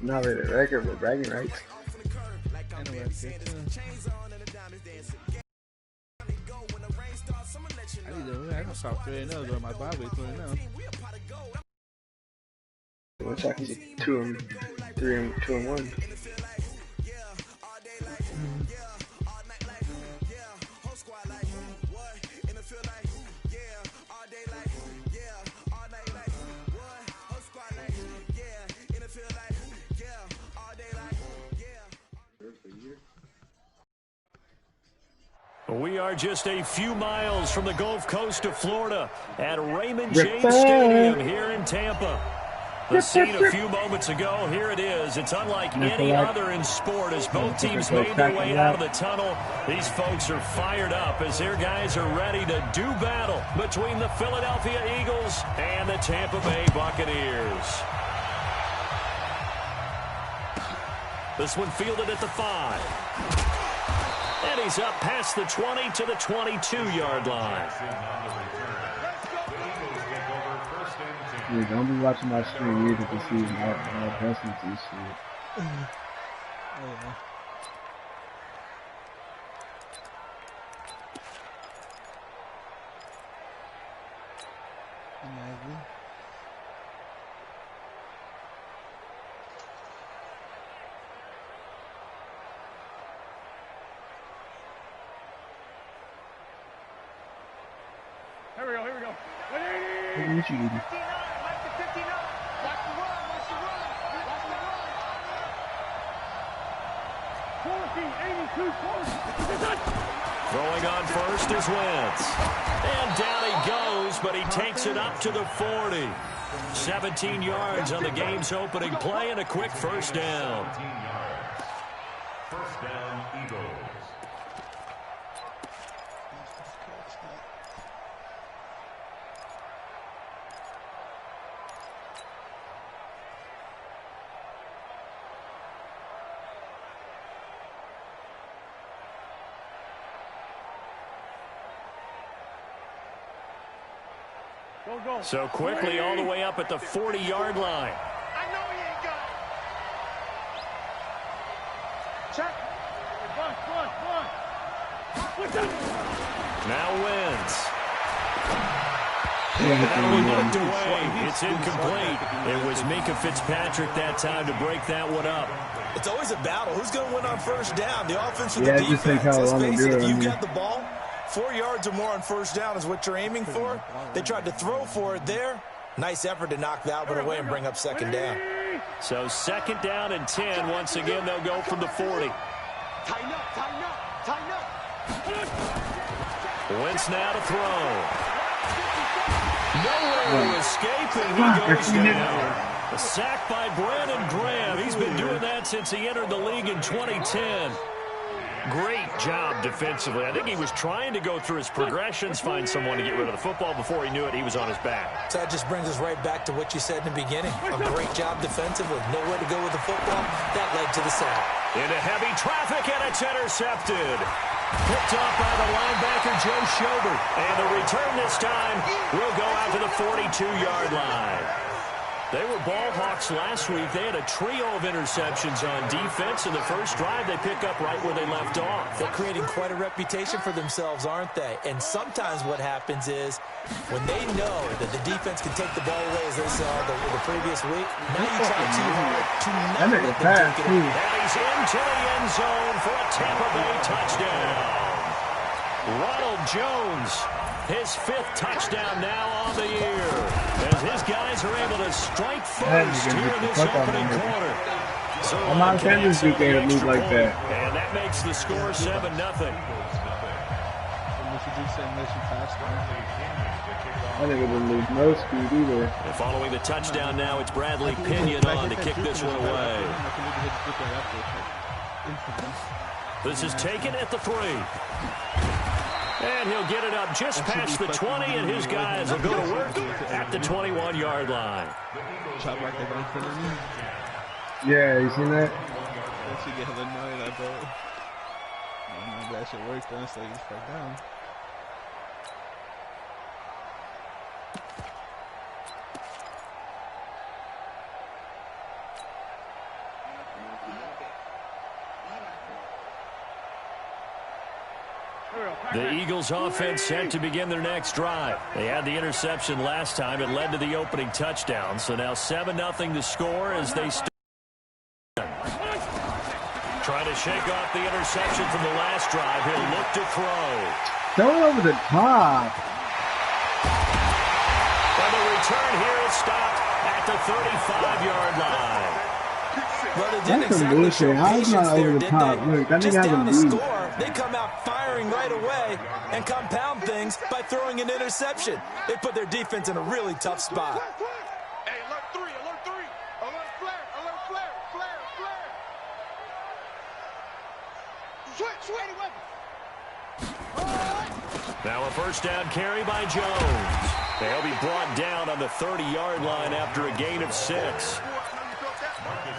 Not really a record, but bragging rights. I can stop 3-0 on my bye week now. Looks like he's 2-1. We are just a few miles from the Gulf Coast of Florida at Raymond James Stadium here in Tampa. The scene a few moments ago, here it is. It's unlike any other in sport as both teams made their way out of the tunnel. These folks are fired up as their guys are ready to do battle between the Philadelphia Eagles and the Tampa Bay Buccaneers. This one fielded at the 5. And he's up past the 20 to the 22-yard line. Yeah, don't be watching my stream either to see my investments and shit. Oh, yeah. Here we go. What are you eating? Throwing on first is Wentz. And down he goes, but he takes it up to the 40. 17 yards on the game's opening play and a quick first down. First down, Eagles. Go. So quickly all the way up at the 40-yard line. I know he ain't got it. Check. One. Now Wentz. Yeah, away. It's incomplete. It was Minkah Fitzpatrick that time to break that one up. It's always a battle. Who's going to win on first down? The offense or the just defense? think how Let's long they face do it, it. if you got the ball, 4 yards or more on first down is what you're aiming for. They tried to throw for it there. Nice effort to knock that one away and bring up second down. So second down and 10. Once again, they'll go from the 40. Tighten up. Wentz now to throw. Nowhere to escape, and he goes down. A sack by Brandon Graham. He's been doing that since he entered the league in 2010. Great job defensively. I think he was trying to go through his progressions, find someone to get rid of the football. Before he knew it, he was on his back. So that just brings us right back to what you said in the beginning. A great job defensively. Nowhere to go with the football. That led to the sack. Into heavy traffic, and it's intercepted. Picked off by the linebacker, Joe Schobert. And the return this time will go out to the 42-yard line. They were ball hawks last week. They had a trio of interceptions on defense. In the first drive, they pick up right where they left off. They're creating quite a reputation for themselves, aren't they? And sometimes what happens is when they know that the defense can take the ball away, as they saw the previous week, now you try too hard to not let them take it away. And he's into the end zone for a Tampa Bay touchdown. Ronald Jones, his 5th touchdown now on the year, as his guys are able to strike first here in this opening quarter. So I'm not saying this dude can't move like that. And that makes the score 7-0. I think it didn't lose no speed either. And following the touchdown now, it's Bradley Pinion on to kick this one away. This is taken at the 3. And he'll get it up just past the 20, and his guys will go to work at the 21-yard line. Yeah, you seen that? That should get hella annoyed, I bet. That should work, then so he's back down. The Eagles offense set to begin their next drive. They had the interception last time. It led to the opening touchdown. So now 7-0 to score as they start. Trying to shake off the interception from the last drive. He'll look to throw. Throw over the top. And the return here is stopped at the 35-yard line. Well, they didn't That's some exactly bullshit. show How is patience not over there, the did top? they? Look, that Just nigga down to has a lead. score, they come out firing right away and compound things by throwing an interception. They put their defense in a really tough spot. Hey, alert 3, alert 3. Alert flare, alert flare, flare, flare. Switch weapon. Now a first down carry by Jones. They'll be brought down on the 30-yard line after a gain of 6.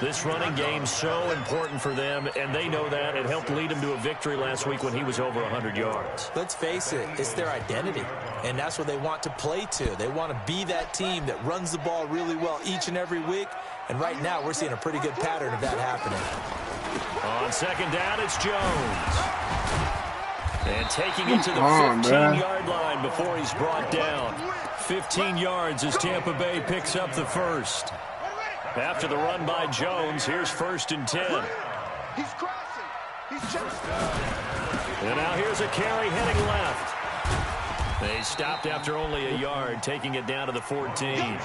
This running game so important for them, and they know that. It helped lead them to a victory last week when he was over 100 yards. Let's face it, it's their identity, and that's what they want to play to. They want to be that team that runs the ball really well each and every week, and right now we're seeing a pretty good pattern of that happening. On second down, it's Jones. And taking it to the 15-yard line before he's brought down. 15 yards as Tampa Bay picks up the first. After the run by Jones, here's 1st and 10. He's crossing. He's chasing. And now here's a carry heading left. They stopped after only a yard, taking it down to the 14.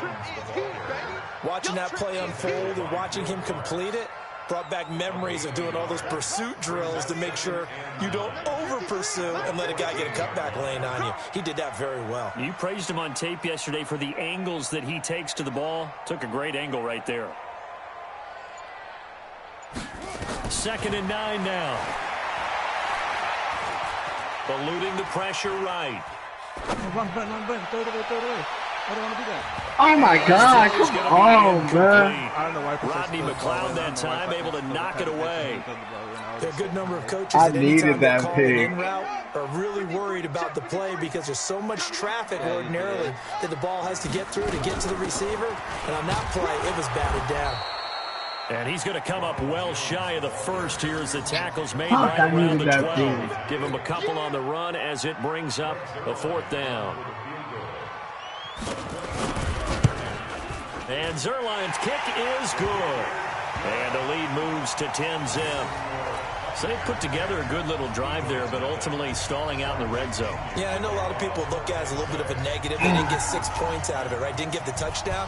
Watching that play unfold and watching him complete it brought back memories of doing all those pursuit drills to make sure you don't over-pursue and let a guy get a cutback lane on you. He did that very well. You praised him on tape yesterday for the angles that he takes to the ball. Took a great angle right there. 2nd and 9 now. Eluding the pressure right. Run, throw it away. I don't want to do that. Oh my God! Come on, bro. I don't know why. Rodney McLeod that time able to knock it away. There are a good number of coaches I that anytime needed they that call an pick. in route are really worried about the play because there's so much traffic ordinarily that the ball has to get through to get to the receiver. And on that play, it was batted down. And he's going to come up well shy of the first here as the tackle's made Fuck, right I around needed the that 12. pick. Give him a couple on the run as it brings up a 4th down. And Zerline's kick is good. And the lead moves to 10-zip. So they put together a good little drive there, but ultimately stalling out in the red zone. Yeah, I know a lot of people look at it as a little bit of a negative. They didn't get 6 points out of it, right? Didn't get the touchdown.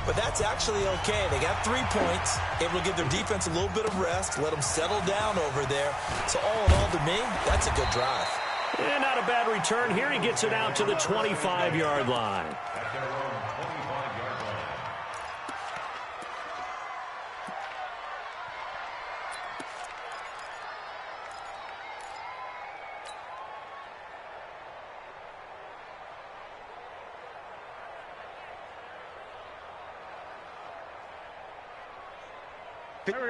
But that's actually okay. They got 3 points, able to give their defense a little bit of rest, let them settle down over there. So all in all, to me, that's a good drive. And not a bad return here. He gets it out to the 25-yard line.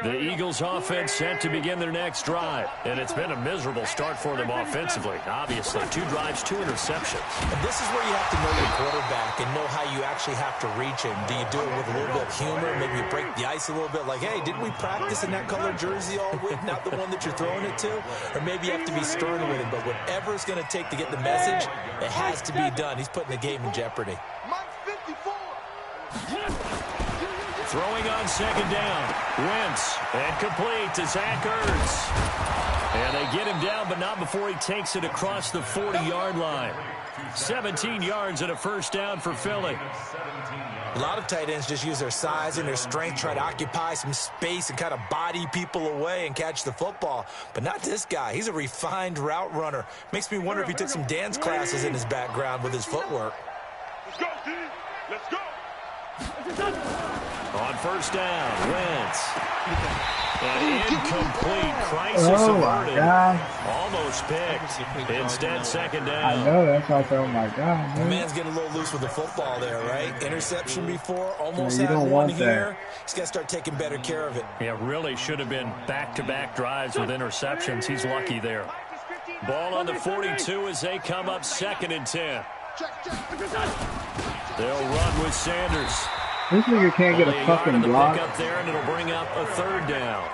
The Eagles offense set to begin their next drive. And it's been a miserable start for them offensively. Obviously, 2 drives, 2 interceptions. And this is where you have to know your quarterback and know how you actually have to reach him. Do you do it with a little bit of humor? Maybe you break the ice a little bit like, hey, didn't we practice in that color jersey all week? Not the one that you're throwing it to? Or maybe you have to be stern with him. But whatever it's going to take to get the message, it has to be done. He's putting the game in jeopardy. Mike 54. Throwing on second down. Wentz and complete to Zach Ertz. And they get him down, but not before he takes it across the 40-yard line. 17 yards and a first down for Philly. A lot of tight ends just use their size and their strength, try to occupy some space and kind of body people away and catch the football. But not this guy. He's a refined route runner. Makes me wonder if he took some dance classes in his background with his footwork. Let's go, team. Let's go. On first down, Wentz. And incomplete. Crisis Oh my averted. God. Almost picked. Instead, second down. I know, that's why I said, oh my God, The man. man's getting a little loose with the football there, right? Interception before, almost Yeah, you had don't one want that. here. He's got to start taking better care of it. Yeah, really should have been back-to-back drives with interceptions. He's lucky there. Ball on the 42 as they come up 2nd and 10. They'll run with Sanders. This nigga can't get Only a yard fucking on the block. pick up there, and it'll bring up a 3rd down.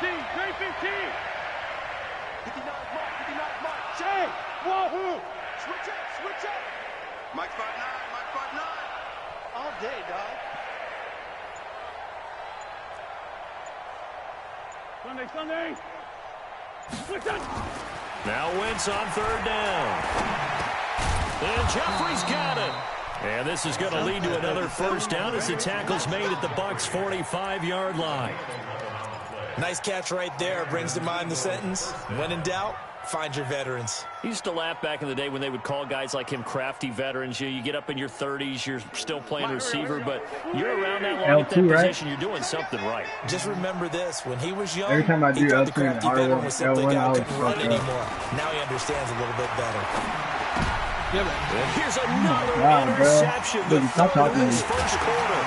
J 15. 59 mark. Jay, whoa. Switch up. Mike 5'9", Mike 5'9". All day, dog. Sunday. Switch up. Now Wentz on third down. And Jeffrey's got it. And this is going to lead to another first down as the tackle's made at the Bucs' 45-yard line. Nice catch right there. Brings to mind the sentence, when in doubt, find your veterans. He used to laugh back in the day when they would call guys like him crafty veterans. You get up in your 30s, you're still playing receiver, but you're around that long at that position, you're doing something right. Just remember this, when he was young, every time I do the L2 crafty and veteran was simply a guy who couldn't run up. anymore. Now he understands a little bit better. Yeah, man. And here's another interception. The third in this first quarter.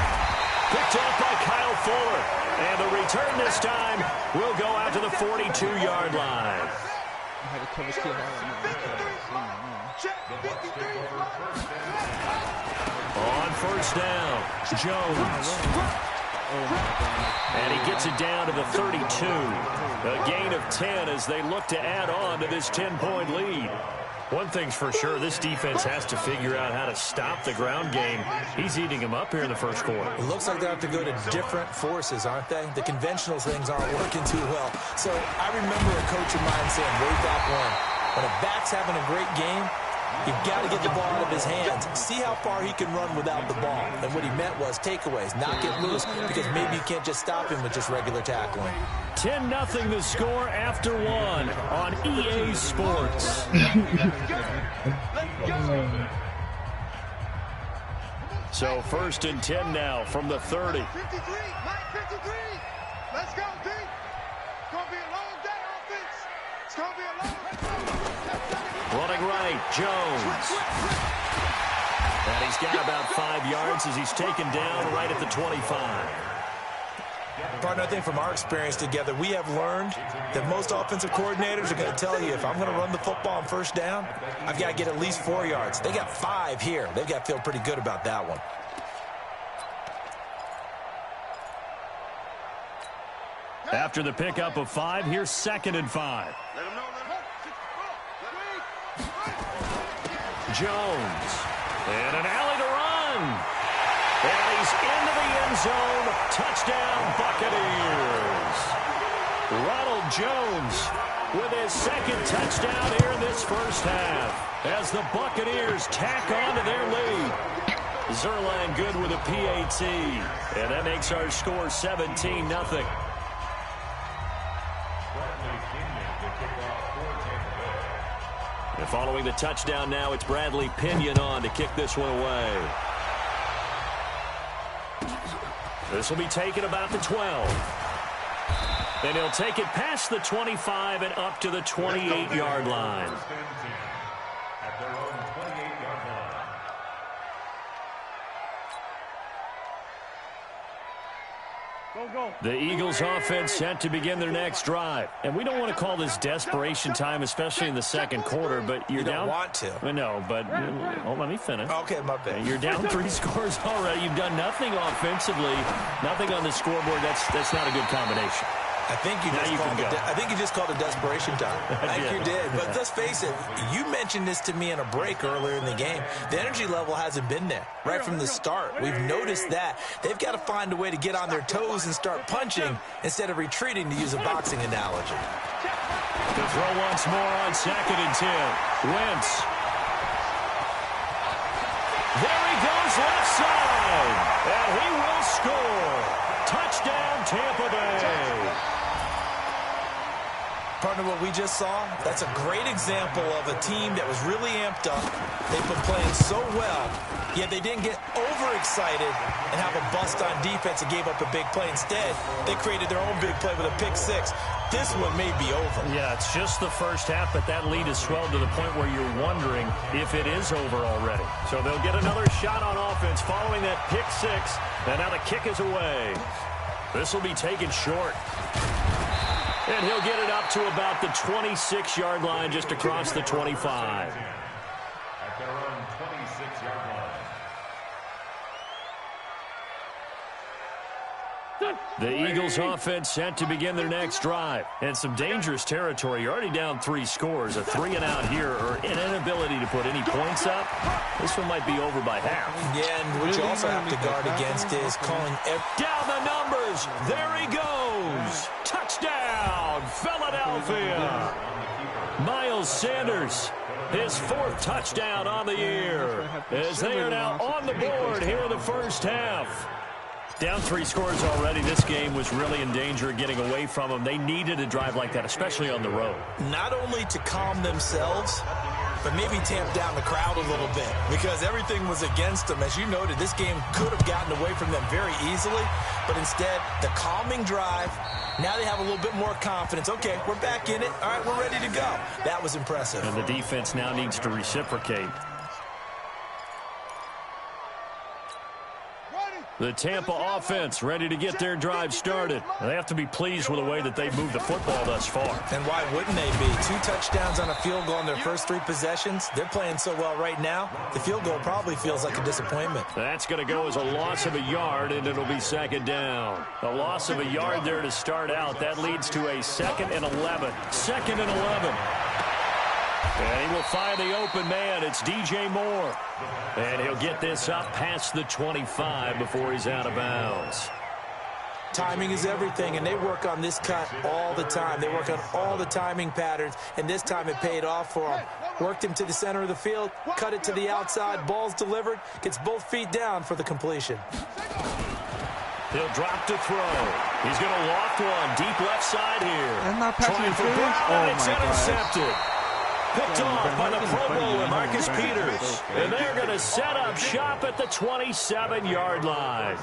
Picked off by Kyle Fuller. And the return this time will go out to the 42-yard line. I had to cover Steve On first down, Jones. And he gets it down to the 32. A gain of 10 as they look to add on to this 10-point lead. One thing's for sure, this defense has to figure out how to stop the ground game. He's eating them up here in the first quarter. It looks like they have to go to different forces, aren't they? The conventional things aren't working too well. So I remember a coach of mine saying way back when a back's having a great game, you've got to get the ball out of his hands. See how far he can run without the ball. And what he meant was takeaways, not get loose, because maybe you can't just stop him with just regular tackling. 10-0 the score after one on EA Sports. So first and 10 now from the 30. 53, Mike 53. Let's go, D. It's going to be a long day, offense. It's going to be a long. Running right, Jones. And he's got about 5 yards as he's taken down right at the 25. Partner, I think from our experience together, we have learned that most offensive coordinators are going to tell you, if I'm going to run the football on first down, I've got to get at least 4 yards. They got 5 here. They've got to feel pretty good about that one. After the pickup of 5, here's 2nd and 5. Jones. And an alley to run. And he's into the end zone. Touchdown, Buccaneers. Ronald Jones with his 2nd touchdown here in this first half as the Buccaneers tack on to their lead. Zerline good with a PAT. And that makes our score 17-0. And following the touchdown now, it's Bradley Pinion on to kick this one away. This will be taken about the 12. And he'll take it past the 25 and up to the 28-yard line. The Eagles offense set to begin their next drive. And we don't want to call this desperation time, especially in the second quarter, but you're down. You don't want to. I know, but let me finish. Okay, my bad. You're down 3 scores already. You've done nothing offensively, nothing on the scoreboard. That's not a good combination. I think you just called it desperation time. I think you did. But let's face it, you mentioned this to me in a break earlier in the game. The energy level hasn't been there right from the start. We've noticed that. They've got to find a way to get on their toes and start punching instead of retreating, to use a boxing analogy. To throw once more on 2nd and 10. Wentz. There he goes left side. And he will score. Touchdown, Tampa Bay. Partner, what we just saw, that's a great example of a team that was really amped up. They've been playing so well, yet they didn't get overexcited and have a bust on defense and gave up a big play. Instead, they created their own big play with a pick 6. This one may be over. Yeah, it's just the first half, but that lead has swelled to the point where you're wondering if it is over already. So they'll get another shot on offense following that pick 6, and now the kick is away. This will be taken short. And he'll get it up to about the 26-yard line, just across the 25. At their own 26-yard line. The Eagles offense set to begin their next drive. And some dangerous territory. You're already down 3 scores. A 3-and-out here or an inability to put any points up. This one might be over by half. Yeah, and what you also have to guard against is calling down the numbers. There he goes. Touchdown, Philadelphia. Miles Sanders, his 4th touchdown on the year, as they are now on the board here in the first half. Down 3 scores already. This game was really in danger of getting away from them. They needed a drive like that, especially on the road. Not only to calm themselves, but maybe tamp down the crowd a little bit because everything was against them. As you noted, this game could have gotten away from them very easily, but instead, the calming drive, now they have a little bit more confidence. Okay, we're back in it. All right, we're ready to go. That was impressive. And the defense now needs to reciprocate. The Tampa offense ready to get their drive started. They have to be pleased with the way that they've moved the football thus far. And why wouldn't they be? 2 touchdowns on a field goal in their first 3 possessions. They're playing so well right now, the field goal probably feels like a disappointment. That's going to go as a loss of a yard, and it'll be 2nd down. A loss of a yard there to start out. That leads to a 2nd and 11. 2nd and 11. And he will find the open man. It's DJ Moore. And he'll get this up past the 25 before he's out of bounds. Timing is everything, and they work on this cut all the time. They work on all the timing patterns, and this time it paid off for him. Worked him to the center of the field, cut it to the outside, ball's delivered, gets both feet down for the completion. He'll drop to throw. He's going to loft one deep left side here. I'm not passing Trying for Brown, and it's intercepted. Picked off by the Pro Bowler, Marcus Peters. And they're going to set up shop at the 27-yard line.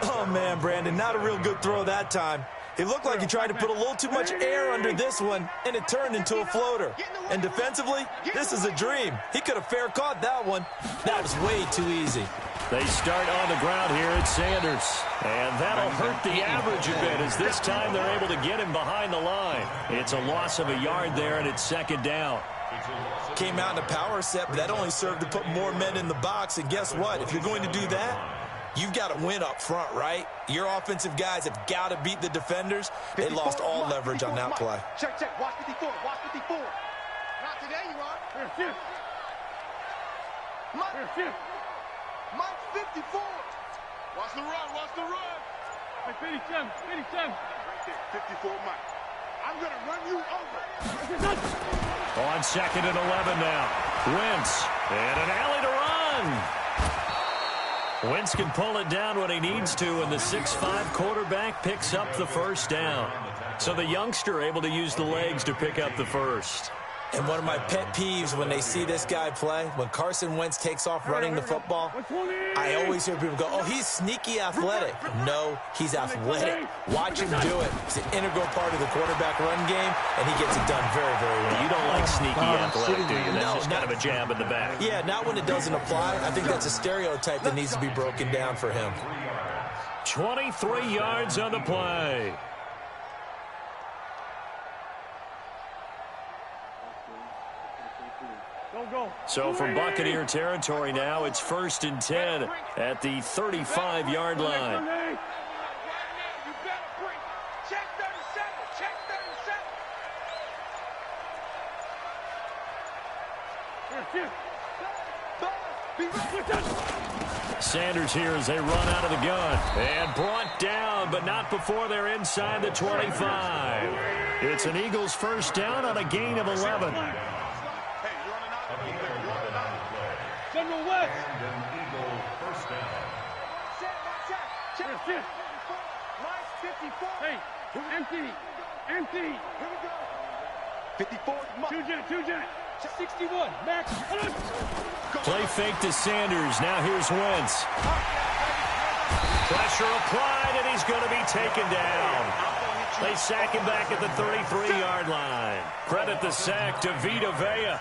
Oh, man, Brandon, not a real good throw that time. It looked like he tried to put a little too much air under this one, and it turned into a floater. And defensively, this is a dream. He could have fair caught that one. That was way too easy. They start on the ground here at Sanders. And that'll hurt the average a bit as this time they're able to get him behind the line. It's a loss of a yard there, and it's 2nd down. Came out in a power set, but that only served to put more men in the box. And guess what? If you're going to do that, you've got to win up front, right? Your offensive guys have got to beat the defenders. They lost all leverage on that play. Check. Watch 54. Watch 54. Not today, you are. Mike 54. Watch the run. Hey, 57. Right there, 54 Mike. I'm going to run you over. On 2nd and 11 now. Wentz. And an alley to run. Wentz can pull it down when he needs to, and the 6'5 quarterback picks up the first down. So the youngster able to use the legs to pick up the first. And one of my pet peeves when they see this guy play, when Carson Wentz takes off running the football, I always hear people go, oh, he's sneaky athletic. No, he's athletic. Watch him do it. It's an integral part of the quarterback run game, and he gets it done very, very well. You don't like sneaky athletic, do you? That's No, just kind of a jab in the back. Yeah, not when it doesn't apply. I think that's a stereotype that needs to be broken down for him. 23 yards on the play. So from Buccaneer territory now, it's 1st and 10 at the 35-yard line. Check 37. Sanders here as they run out of the gun. And brought down, but not before they're inside the 25. It's an Eagles first down on a gain of 11. General West. Check. Mike 54. Hey, empty. Here we go. 54. Two jet. 61. Max. Play fake to Sanders. Now here's Wentz. Pressure applied, and he's going to be taken down. They sack him back at the 33-yard line. Credit the sack to Vita Vea.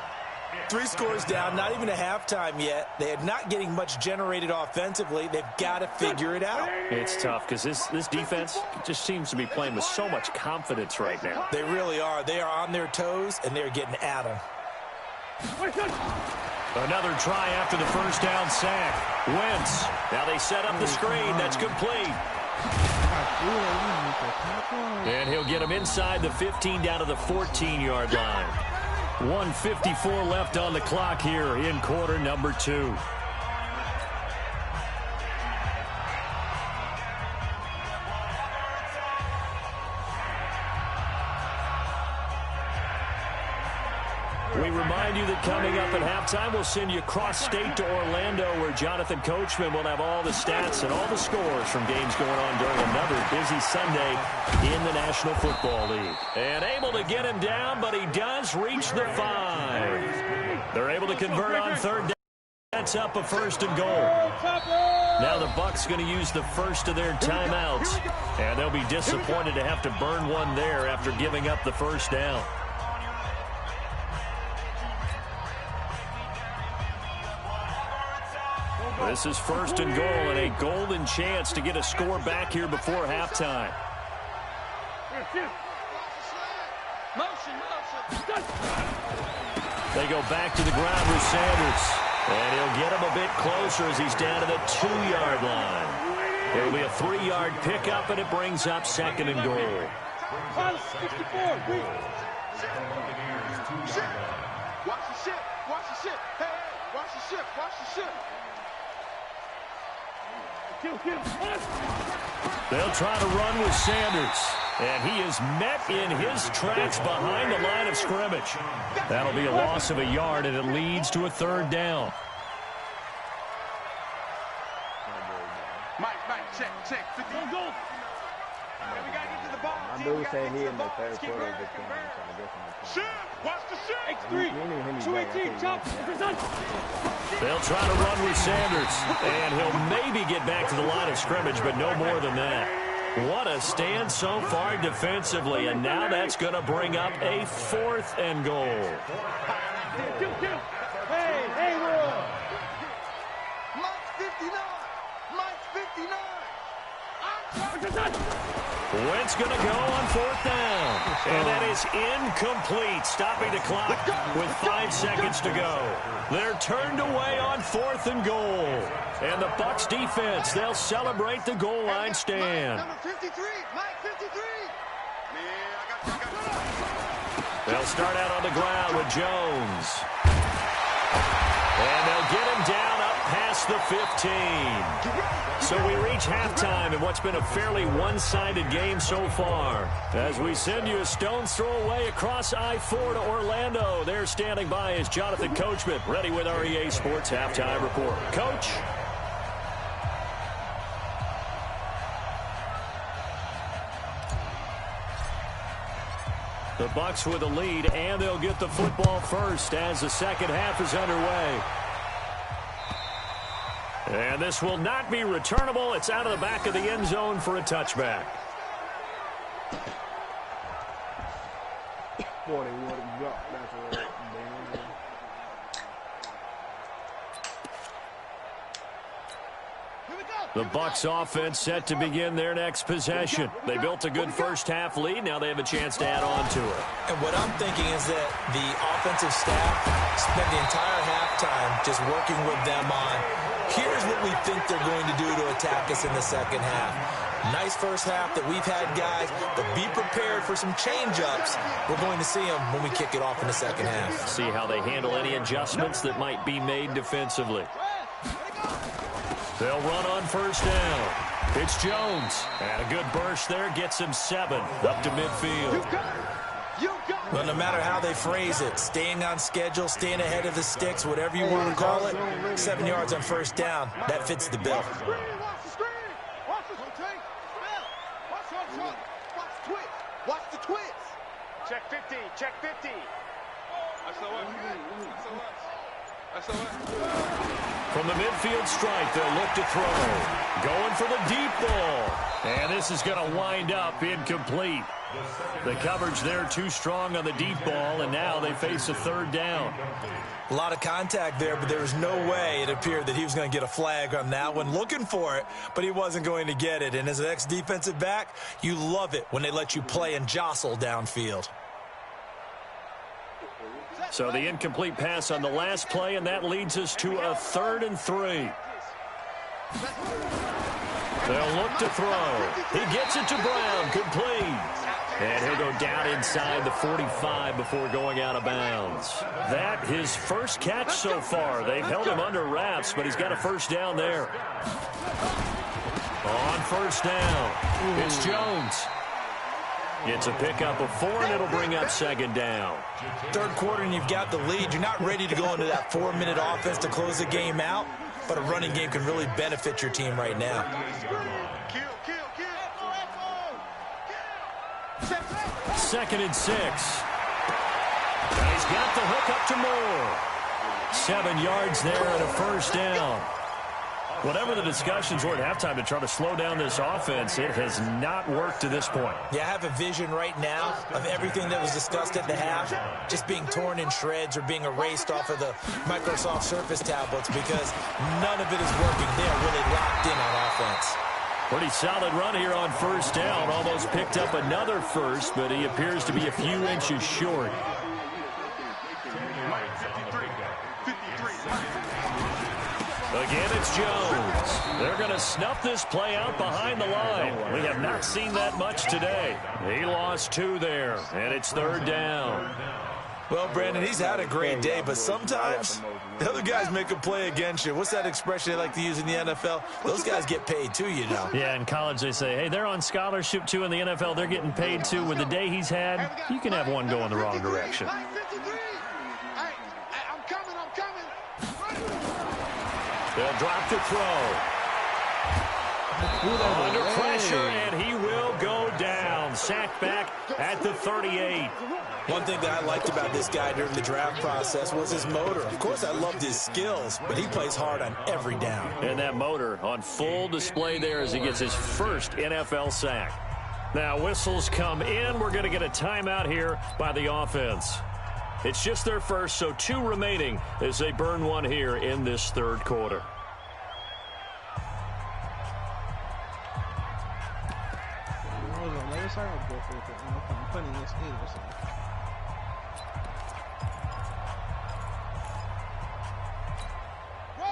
3 scores down, not even a halftime yet. They are not getting much generated offensively. They've got to figure it out. It's tough because this defense just seems to be playing with so much confidence right now. They really are. They are on their toes, and they're getting at them. Another try after the first down sack. Wentz. Now they set up the screen. That's complete. And he'll get him inside the 15 down to the 14-yard line. 1:54 left on the clock here in quarter number 2. We remind you that coming up at halftime, we'll send you cross-state to Orlando, where Jonathan Coachman will have all the stats and all the scores from games going on during another busy Sunday in the National Football League. And able to get him down, but he does reach the 5. They're able to convert on third down. That's up a 1st and goal. Now the Bucs going to use the first of their timeouts, and they'll be disappointed to have to burn one there after giving up the first down. This is 1st and goal and a golden chance to get a score back here before halftime. They go back to the ground with Sanders. And he'll get him a bit closer as he's down to the 2-yard line. It'll be a 3-yard pickup, and it brings up 2nd and goal. Watch the ship. Watch the ship. Hey, watch the ship. Watch the ship. They'll try to run with Sanders. And he is met in his tracks behind the line of scrimmage. That'll be a loss of a yard, and it leads to a 3rd down. Mike, check. 15 goals. We got to get to the ball. My dude said he in the 3rd quarter of this game. Shit! Watch the shit! X3. 218, chop. They'll try to run with Sanders. And he'll maybe get back to the line of scrimmage, but no more than that. What a stand so far defensively, and now that's going to bring up a 4th and goal. Hey, Will. Mike's 59. Wentz going to go on 4th down. And that is incomplete, stopping the clock with 5 seconds to go. They're turned away on 4th and goal. And the Bucs defense, they'll celebrate the goal line stand. Number 53, Mike 53. They'll start out on the ground with Jones. And they'll get him down up past the 15. So we reach halftime in what's been a fairly one-sided game so far. As we send you a stone's throw away across I-4 to Orlando. There standing by is Jonathan Coachman, ready with our EA Sports Halftime Report. Coach? The Bucs with a lead, and they'll get the football first as the second half is underway. And this will not be returnable. It's out of the back of the end zone for a touchback. 40, that's right. The Bucs offense set to begin their next possession. They built a good first-half lead. Now they have a chance to add on to it. And what I'm thinking is that the offensive staff spent the entire halftime just working with them on, here's what we think they're going to do to attack us in the second half. Nice first half that we've had, guys, but be prepared for some change-ups. We're going to see them when we kick it off in the second half. See how they handle any adjustments that might be made defensively. They'll run on first down. It's Jones. And a good burst there gets him 7 up to midfield. Well, no matter how they phrase it, staying on schedule, staying ahead of the sticks, whatever you want to call it, 7 yards on first down, that fits the bill. Watch the twist. Check 50. Check 50. That's the one. From the midfield stripe, they'll look to throw. Going for the deep ball. And this is going to wind up incomplete. The coverage there too strong on the deep ball, and now they face a 3rd down. A lot of contact there, but there was no way it appeared that he was going to get a flag on that one. Looking for it, but he wasn't going to get it. And as an ex-defensive back, you love it when they let you play and jostle downfield. So the incomplete pass on the last play, and that leads us to a 3rd and 3. They'll look to throw. He gets it to Brown, complete. And he'll go down inside the 45 before going out of bounds. That his first catch so far. They've held him under wraps, but he's got a first down there. On first down, it's Jones. It's a pickup of 4, and it'll bring up second down. Third quarter, and you've got the lead. You're not ready to go into that 4-minute offense to close the game out, but a running game can really benefit your team right now. Second and 6. And he's got the hook up to Moore. 7 yards there and a first down. Whatever the discussions were at halftime to try to slow down this offense, it has not worked to this point. Yeah, I have a vision right now of everything that was discussed at the half just being torn in shreds or being erased off of the Microsoft Surface tablets because none of it is working. They are really locked in on offense. Pretty solid run here on first down. Almost picked up another first, but he appears to be a few inches short. Again, it's Jones. They're going to snuff this play out behind the line. We have not seen that much today. He lost 2 there, and it's third down. Well, Brandon, he's had a great day, but sometimes the other guys make a play against you. What's that expression they like to use in the NFL? Those guys get paid too, you know. Yeah, in college they say, hey, they're on scholarship too. In the NFL, they're getting paid too. With the day he's had, you can have one go in the wrong direction. They'll drop to throw. Under pressure, and he will go down. Sacked back at the 38. One thing that I liked about this guy during the draft process was his motor. Of course, I loved his skills, but he plays hard on every down. And that motor on full display there as he gets his first NFL sack. Now, whistles come in. We're going to get a timeout here by the offense. It's just their first, so 2 remaining as they burn one here in this third quarter.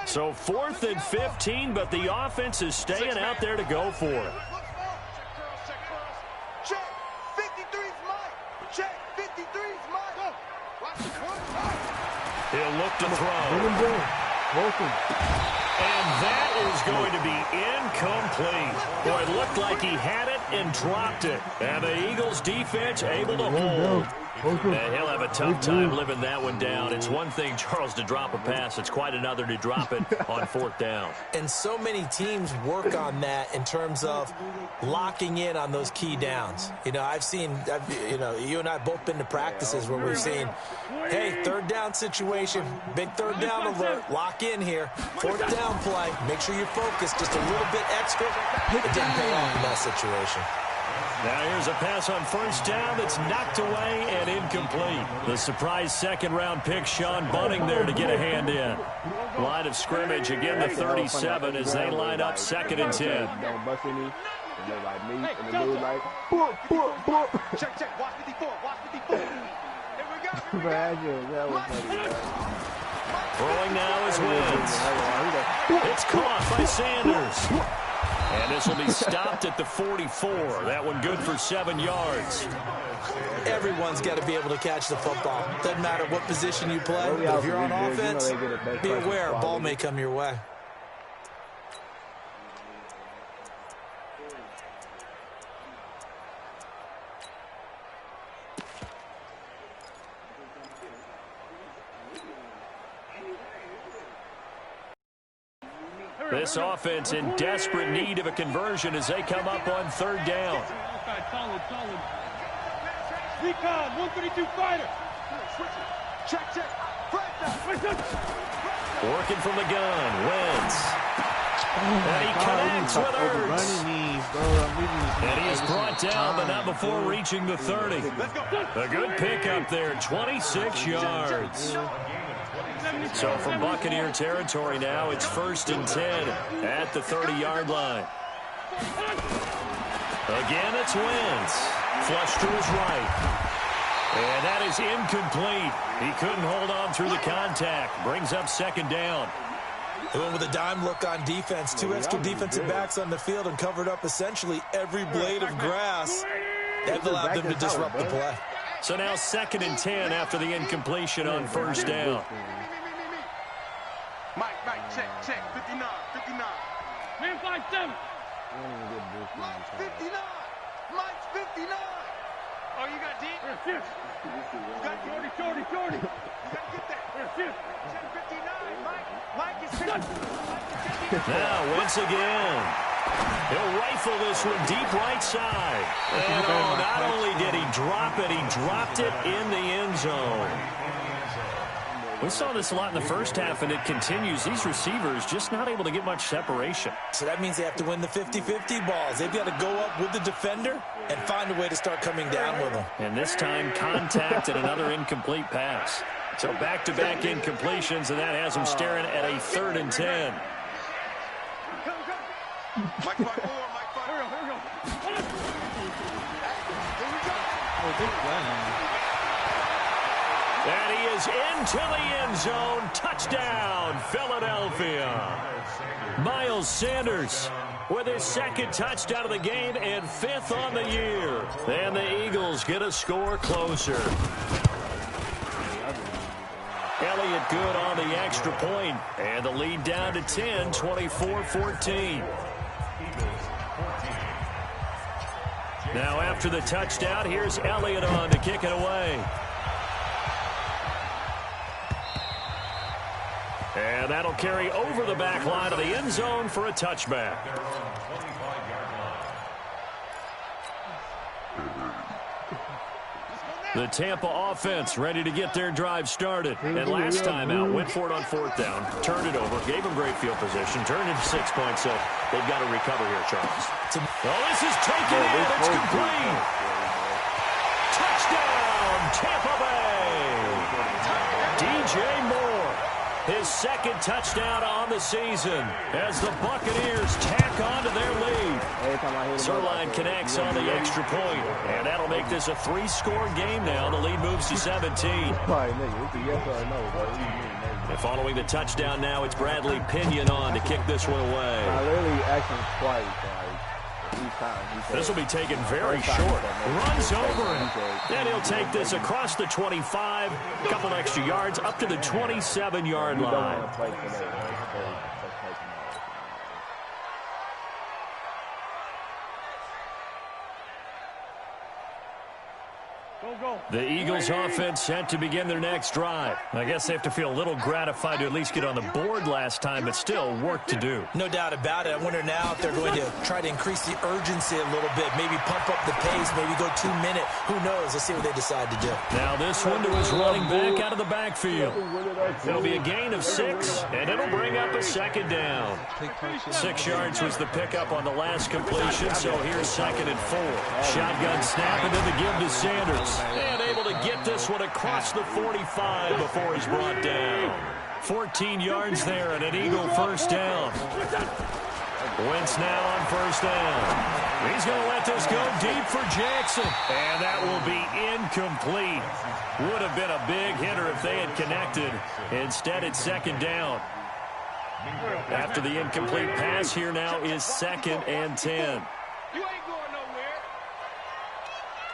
So 4th and 15, but the offense is staying out there to go for it. Check, 53's mine. Check, 53's mine. Watch the He'll look to throw. And that is going to be incomplete. Boy, it looked like he had it and dropped it. And the Eagles defense able to hold. And he'll have a tough time living that one down. It's one thing, Charles, to drop a pass. It's quite another to drop it on 4th down. And so many teams work on that in terms of locking in on those key downs. You know, you and I have both been to practices where we've seen, hey, 3rd down situation, big 3rd down alert, lock in here. 4th down play, make sure you're focused just a little bit extra. It didn't pay off in that situation. Now here's a pass on 1st down that's knocked away and incomplete. The surprise 2nd-round pick, Sean Bunting, there to get a hand in. Line of scrimmage, again the 37 as they line up 2nd and 10. Don't bust any. And they're like me, and the dude like, Check, watch 54, watch 54. Here we go. that was funny. Throwing now is Wentz. It's caught by Sanders. And this will be stopped at the 44. That one good for 7 yards. Everyone's got to be able to catch the football. Doesn't matter what position you play, but if you're on offense, be aware a ball may come your way. This offense in desperate need of a conversion as they come up on 3rd down. Solid. Recon, 132 fighter. Check. Working from the gun, Wentz. And he connects with Ertz. And he is brought down, but not before reaching the 30. A good pickup there, 26 yards. So from Buccaneer territory now, it's 1st and 10 at the 30-yard line. Again, it's Wentz. Flush to his right. And that is incomplete. He couldn't hold on through the contact. Brings up 2nd down. They went with a dime look on defense. 2 extra defensive backs on the field and covered up essentially every blade of grass. That allowed them to disrupt the play. So now 2nd and 10 after the incompletion on first down. Mike, check, 59. Man, 5-7. Mike's 59. Mike's 59. Oh, you got deep? Yes. You got deep? Shorty. You got to get that. Yes. 59, Mike is 59. Now, once again, he'll rifle this one deep right side. And not only did he drop it, he dropped it in the end zone. We saw this a lot in the first half, and it continues. These receivers just not able to get much separation. So that means they have to win the 50-50 balls. They've got to go up with the defender and find a way to start coming down with them. And this time, contact and another incomplete pass. So back-to-back incompletions, and that has them staring at a 3rd and 10. Mike 5-4, Mike 5. Here we go. And he is into the end zone. Touchdown, Philadelphia. Miles Sanders with his 2nd touchdown of the game and 5th on the year. And the Eagles get a score closer. Elliott good on the extra point, and the lead down to 10, 24-14. Now after the touchdown, here's Elliott on to kick it away. And that'll carry over the back line of the end zone for a touchback. The Tampa offense ready to get their drive started. And last time out, went for it on 4th down, turned it over, gave them great field position, turned into 6 points, so they've got to recover here, Charles. Well, this is taken in. It's complete. Touchdown, Tampa Bay. DJ Moore, his 2nd touchdown on the season as the Buccaneers tack on to their lead. Zerline connects on the extra point, and that'll make this a 3-score game now. The lead moves to 17. And following the touchdown now, it's Bradley Pinion on to kick this one away. This will be taken very short. Runs over him. And he'll take this across the 25. A couple extra yards up to the 27-yard line. The Eagles offense set to begin their next drive. I guess they have to feel a little gratified to at least get on the board last time, but still work to do. No doubt about it. I wonder now if they're going to try to increase the urgency a little bit, maybe pump up the pace, maybe go 2-minute. Who knows? Let's see what they decide to do. Now this one to his running back out of the backfield. It'll be a gain of 6, and it'll bring up a 2nd down. 6 yards was the pickup on the last completion, so here's 2nd and 4. Shotgun snap, and then the give to Sanders. And able to get this one across the 45 before he's brought down. 14 yards there and an Eagle 1st down. Wentz now on 1st down. He's going to let this go deep for Jackson. And that will be incomplete. Would have been a big hitter if they had connected. Instead, it's 2nd down. After the incomplete pass, here now is 2nd and 10. You ain't going nowhere.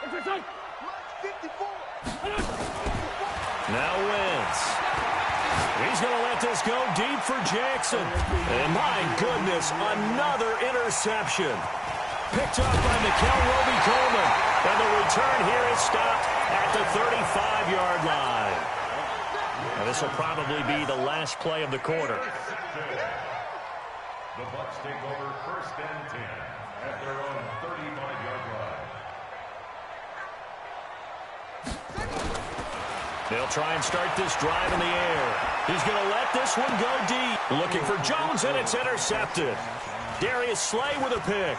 Mike's 54. Now Wentz. He's going to let this go deep for Jackson. And my goodness, another interception. Picked up by Mikel Roby-Coleman. And the return here is stopped at the 35-yard line. Now this will probably be the last play of the quarter. The Bucs take over 1st and 10 at their own 35-yard line. They'll try and start this drive in the air. He's going to let this one go deep. Looking for Jones, and it's intercepted. Darius Slay with a pick.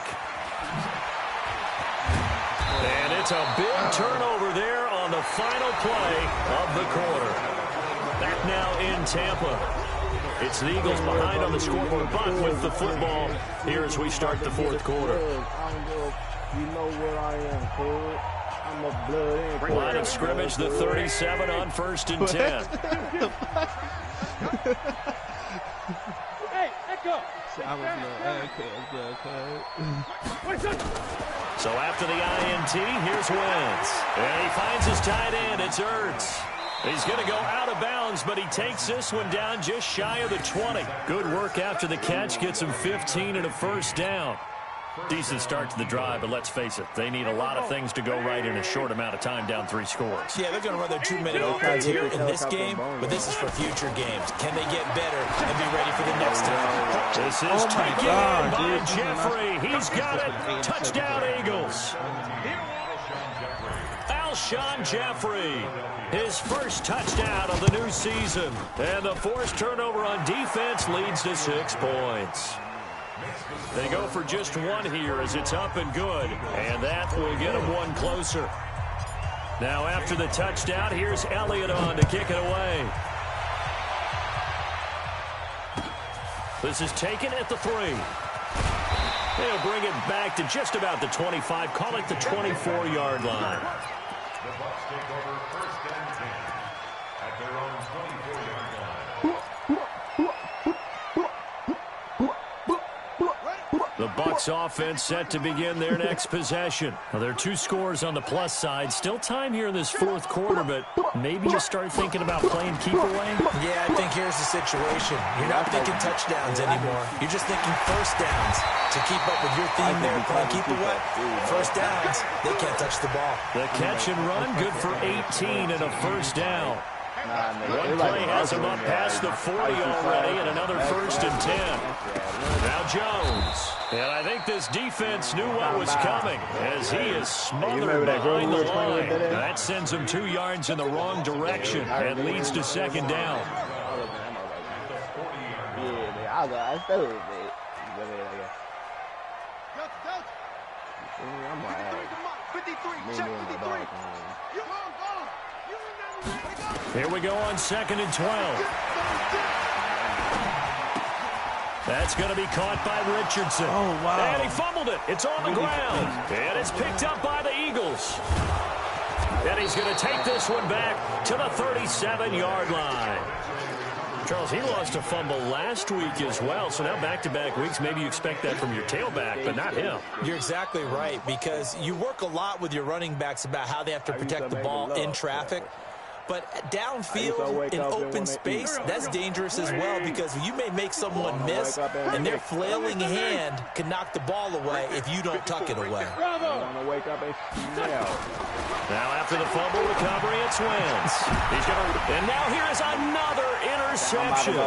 And it's a big turnover there on the final play of the quarter. Back now in Tampa. It's the Eagles behind on the scoreboard, but with the football here as we start the 4th quarter. You know where I am, Cole. I'm a blood. Line of scrimmage, the 37 on 1st and 10. go. I was So after the INT, here's Wentz. And he finds his tight end. It's Ertz. He's going to go out of bounds, but he takes this one down just shy of the 20. Good work after the catch. Gets him 15 and a first down. Decent start to the drive, but let's face it, they need a lot of things to go right in a short amount of time, down 3 scores. Yeah, they're going to run their 2-minute offense here in this game, but this is for future games. Can they get better and be ready for the next time? This is taken in by Jeffrey. He's got it. Touchdown, Eagles. Alshon Jeffrey, his first touchdown of the new season. And the forced turnover on defense leads to 6 points. They go for just one here as it's up and good, and that will get them one closer. Now after the touchdown, here's Elliott on to kick it away. This is taken at the 3. They'll bring it back to just about the 25, call it the 24-yard line. The Bucs take over first and 10 at their own 24-yard line. The Bucs offense set to begin their next possession. Well, there are 2 scores on the plus side. Still time here in this 4th quarter, but maybe you start thinking about playing keep away? Yeah, I think here's the situation. You're not thinking touchdowns anymore. You're just thinking first downs. To keep up with your theme there, playing keep away. First downs, they can't touch the ball. The catch and run, good for 18 and a first down. One play has him up past the 40 already, and another first and 10. Now Jones. And I think this defense knew what was coming as he is smothered behind the line. That sends him 2 yards in the wrong direction and leads to second down. Here we go on 2nd and 12. That's going to be caught by Richardson. Oh, wow. And he fumbled it. It's on the ground. And it's picked up by the Eagles. And he's going to take this one back to the 37-yard line. Charles, he lost a fumble last week as well, so now back-to-back weeks, maybe you expect that from your tailback, but not him. You're exactly right, because you work a lot with your running backs about how they have to protect the ball in traffic. But downfield in open space, that's dangerous as well, because you may make someone miss, and their flailing hand can knock the ball away if you don't tuck it away. Now after the fumble recovery, it's Wentz. And now here is another interception.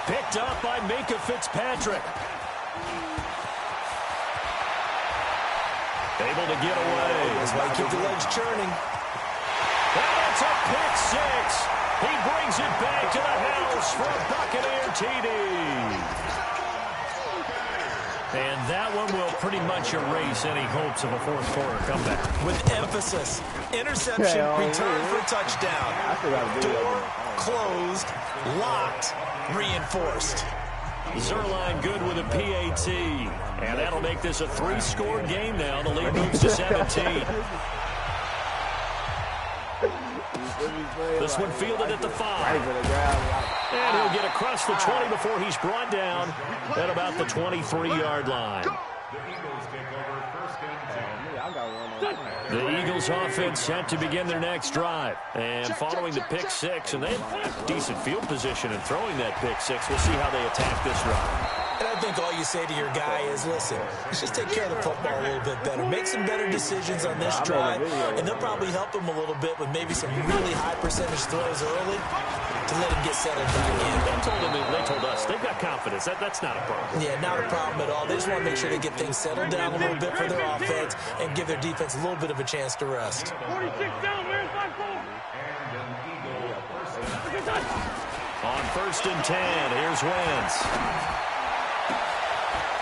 Picked up by Micah Fitzpatrick. Able to get away. That's why you keep the legs churning. That's a pick 6. He brings it back to the house for a Buccaneer TD. And that one will pretty much erase any hopes of a 4th quarter comeback. With emphasis. Interception, return for touchdown. Door closed, locked, reinforced. Zerline good with a PAT. And that'll make this a 3-score game now. The lead moves to 17. This one fielded at the 5. And he'll get across the 20 before he's brought down at about the 23-yard line. The Eagles offense set to begin their next drive. And following the pick 6, and they have decent field position in throwing that pick 6. We'll see how they attack this drive. And I think all you say to your guy is, listen, let's just take care of the football a little bit better. Make some better decisions on this drive, and they'll probably help him a little bit with maybe some really high percentage throws early to let him get settled back in. They told us they've got confidence. That's not a problem. Yeah, not a problem at all. They just want to make sure they get things settled down a little bit for their offense and give their defense a little bit of a chance to rest. 46 down, man, 5-4. On 1st and 10, here's Wentz.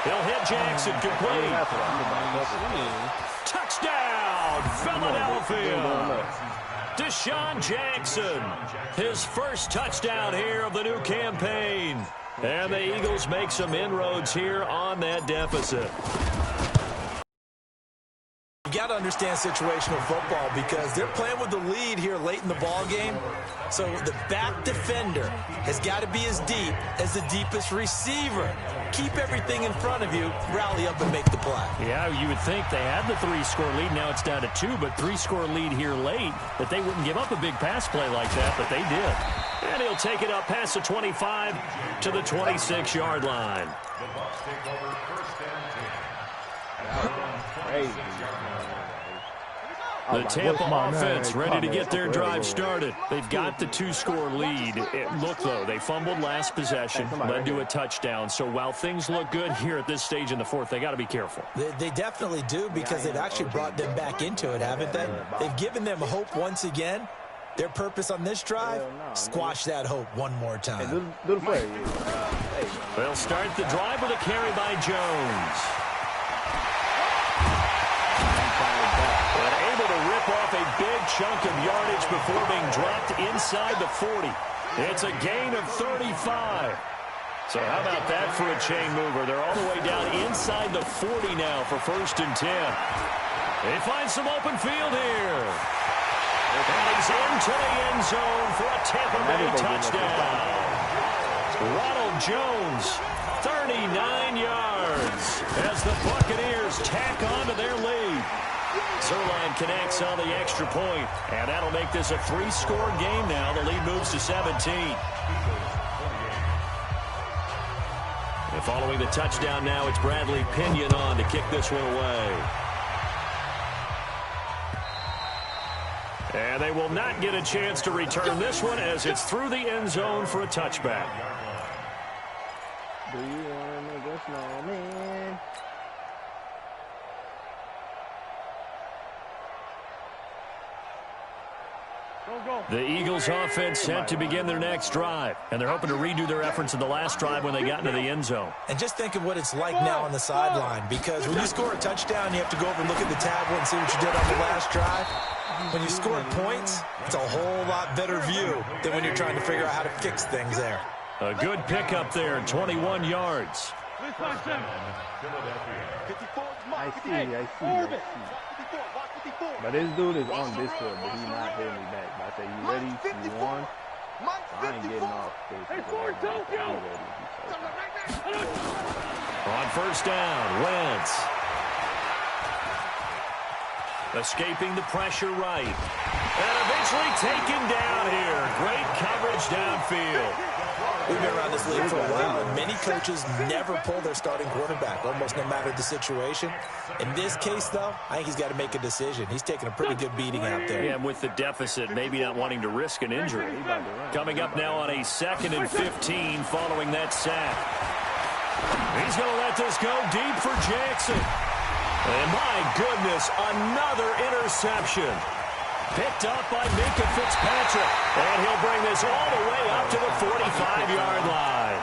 He'll hit Jackson, complete. Touchdown, Philadelphia. Deshaun Jackson, his first touchdown here of the new campaign. And the Eagles make some inroads here on that deficit. You've got to understand situational football because they're playing with the lead here late in the ball game. So the back defender has got to be as deep as the deepest receiver. Keep everything in front of you, rally up and make the play. Yeah, you would think they had the 3-score lead. Now it's down to 2, but 3-score lead here late, that they wouldn't give up a big pass play like that, but they did. And he'll take it up past the 25 to the 26-yard line. The Bucs take over first and 10. Crazy. The Tampa offense ready to get their drive started. They've got the 2-score lead. Look, though, they fumbled last possession, led to a touchdown. So while things look good here at this stage in the fourth, they got to be careful. They definitely do because they've actually brought them back into it, haven't they? They've given them hope once again. Their purpose on this drive, squash that hope one more time. They'll start the drive with a carry by Jones. And able to rip off a big chunk of yardage before being dropped inside the 40. It's a gain of 35. So how about that for a chain mover? They're all the way down inside the 40 now for first and 10. They find some open field here. And he's into the end zone for a Tampa Bay touchdown. Ronald Jones, 39 yards as the Buccaneers tack on to their lead. Zerline connects on the extra point, and that'll make this a 3-score game now. The lead moves to 17. And following the touchdown now, it's Bradley Pinion on to kick this one away. And they will not get a chance to return this one as it's through the end zone for a touchback. Do you want to make a snowman? The Eagles offense set to begin their next drive, and they're hoping to redo their efforts in the last drive when they got into the end zone. And just think of what it's like now on the sideline, because when you score a touchdown, you have to go over and look at the tablet and see what you did on the last drive. When you score points, it's a whole lot better view than when you're trying to figure out how to fix things there. A good pickup there, 21 yards. I see. But this dude is on Discord, but he's not hitting me back. But I say, you ready? You won? So I ain't getting off. On first down, Wentz. Escaping the pressure right. And eventually taken down here. Great coverage downfield. We've been around this league for a while, and many coaches never pull their starting quarterback, almost no matter the situation. In this case, though, I think he's got to make a decision. He's taking a pretty good beating out there. Yeah, with the deficit, maybe not wanting to risk an injury. Coming up now on a 2nd and 15 following that sack. He's going to let this go deep for Jackson. And my goodness, another interception. Picked up by Minka Fitzpatrick. And he'll bring this all the way up to the 45-yard line.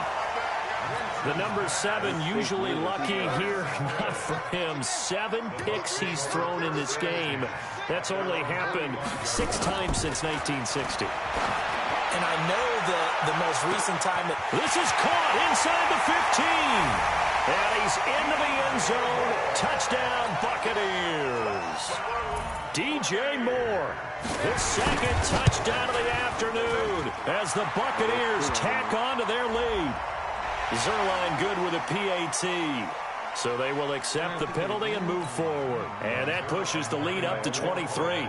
The number 7 usually lucky here. Not for him. 7 picks he's thrown in this game. That's only happened 6 times since 1960. And I know that the most recent time that... This is caught inside the 15. And he's into the end zone. Touchdown, Buccaneers. DJ Moore, his 2nd touchdown of the afternoon as the Buccaneers tack on to their lead. Zerline good with a PAT. So they will accept the penalty and move forward. And that pushes the lead up to 23.